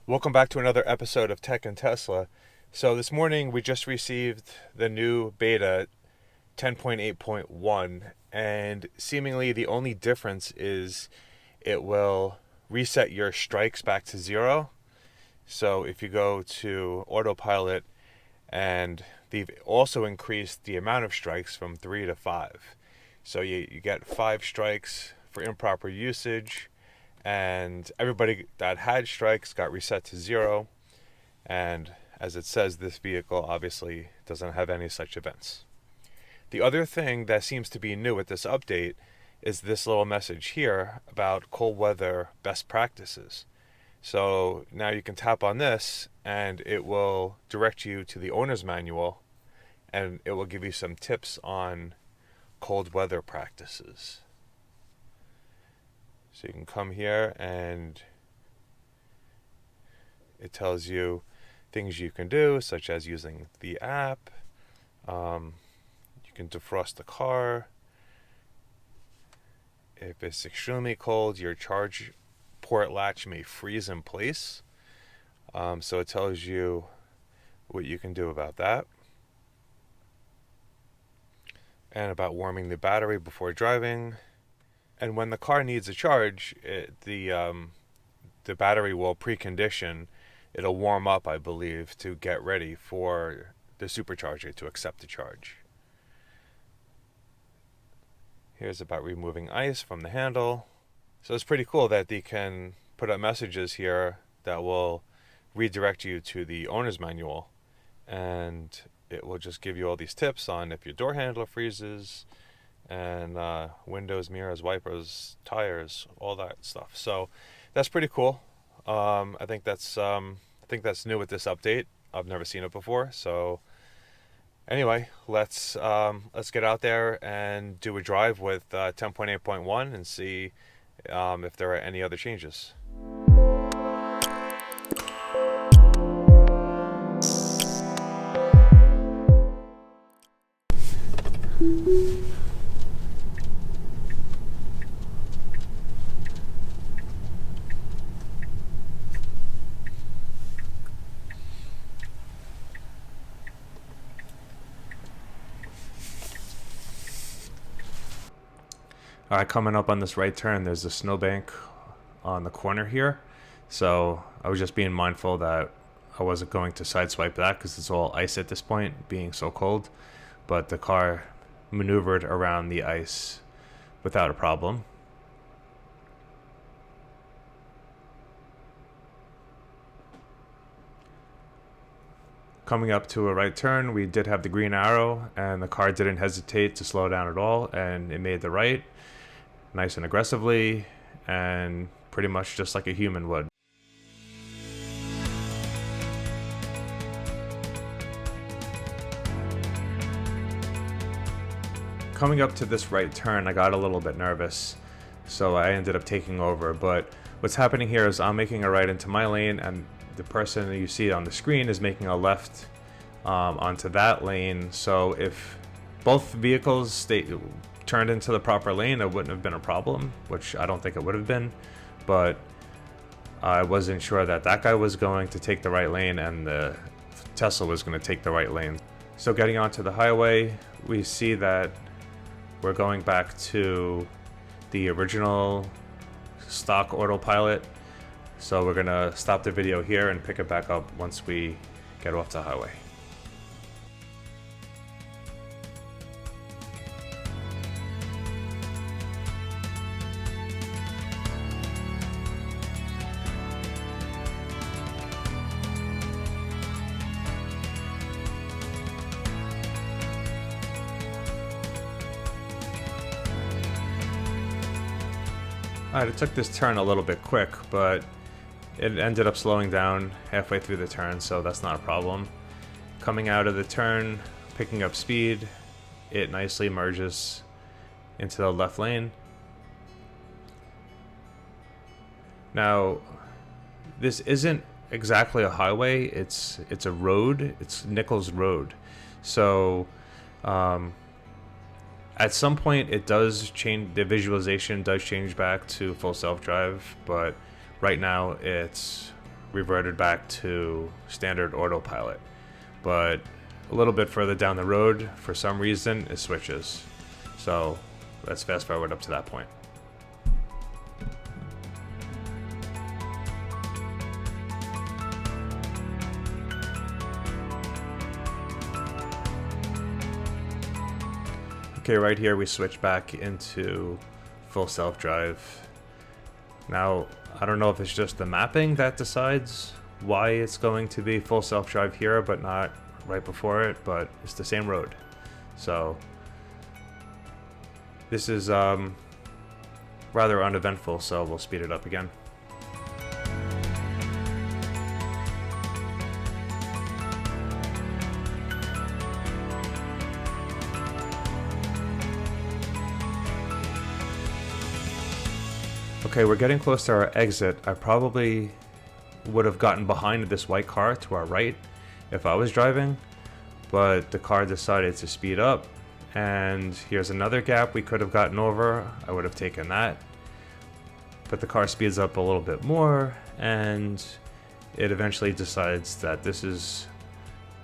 Welcome back to another episode of Tech and Tesla. So this morning we just received the new beta 10.8.1, and seemingly the only difference is it will reset your strikes back to zero. So if you go to autopilot, and they've also increased the amount of strikes from 3 to 5. So you get 5 strikes for improper usage, and everybody that had strikes got reset to zero. And as it says, this vehicle obviously doesn't have any such events. The other thing that seems to be new with this update is this little message here about cold weather best practices. So now you can tap on this and it will direct you to the owner's manual, and it will give you some tips on cold weather practices. So you can come here and it tells you things you can do, such as using the app. You can defrost the car. If it's extremely cold, your charge port latch may freeze in place. So it tells you what you can do about that. And about warming the battery before driving. And when the car needs a charge, the battery will precondition. It'll warm up, I believe, to get ready for the supercharger to accept the charge. Here's about removing ice from the handle. So it's pretty cool that they can put up messages here that will redirect you to the owner's manual, and it will just give you all these tips on if your door handle freezes, and windows, mirrors, wipers, tires, all that stuff. So that's pretty cool. I think that's new with this update. I've never seen it before. So anyway, let's get out there and do a drive with 10.8.1 and see if there are any other changes. All right, coming up on this right turn, there's a snowbank on the corner here. So I was just being mindful that I wasn't going to sideswipe that because it's all ice at this point, being so cold. But the car maneuvered around the ice without a problem. Coming up to a right turn, we did have the green arrow, and the car didn't hesitate to slow down at all, and it made the right nice and aggressively, and pretty much just like a human would. Coming up to this right turn, I got a little bit nervous, so I ended up taking over. But what's happening here is I'm making a right into my lane, and the person that you see on the screen is making a left onto that lane. So if both vehicles turned into the proper lane, it wouldn't have been a problem, which I don't think it would have been. But I wasn't sure that that guy was going to take the right lane and the Tesla was going to take the right lane. So getting onto the highway, we see that we're going back to the original stock autopilot. So we're gonna stop the video here and pick it back up once we get off the highway. Alright, it took this turn a little bit quick, but it ended up slowing down halfway through the turn, so that's not a problem. Coming out of the turn, picking up speed, it nicely merges into the left lane. Now, this isn't exactly a highway, it's a road, it's Nichols Road. So, at some point it does change, the visualization does change back to full self-drive, but right now it's reverted back to standard autopilot. But a little bit further down the road, for some reason, it switches. So let's fast forward up to that point. Okay, right here we switch back into full self-drive. Now, I don't know if it's just the mapping that decides why it's going to be full self-drive here, but not right before it, but it's the same road. So this is rather uneventful, so we'll speed it up again. Okay, we're getting close to our exit. I probably would have gotten behind this white car to our right if I was driving, but the car decided to speed up, and here's another gap we could have gotten over. I would have taken that, but the car speeds up a little bit more, and it eventually decides that this is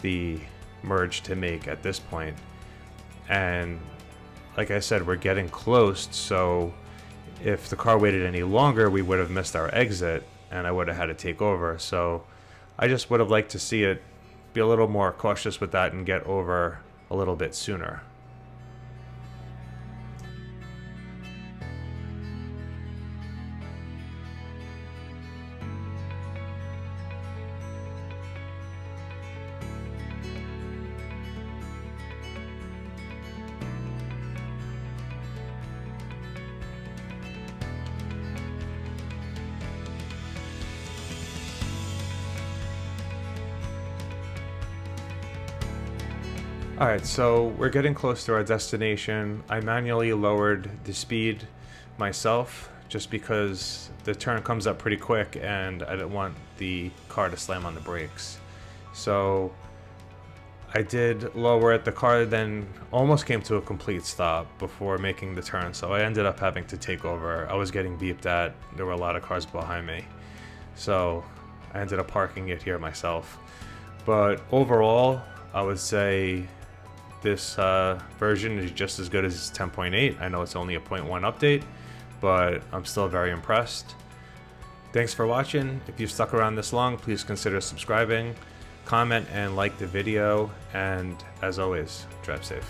the merge to make at this point. And like I said, we're getting close, so if the car waited any longer, we would have missed our exit, and I would have had to take over. So I just would have liked to see it be a little more cautious with that and get over a little bit sooner. Alright, so we're getting close to our destination. I manually lowered the speed myself just because the turn comes up pretty quick and I didn't want the car to slam on the brakes. So I did lower it. The car then almost came to a complete stop before making the turn, so I ended up having to take over. I was getting beeped at. There were a lot of cars behind me. So I ended up parking it here myself. But overall, I would say this version is just as good as 10.8. I know it's only a 0.1 update, but I'm still very impressed. Thanks for watching. If you've stuck around this long, please consider subscribing, comment, and like the video. And as always, drive safe.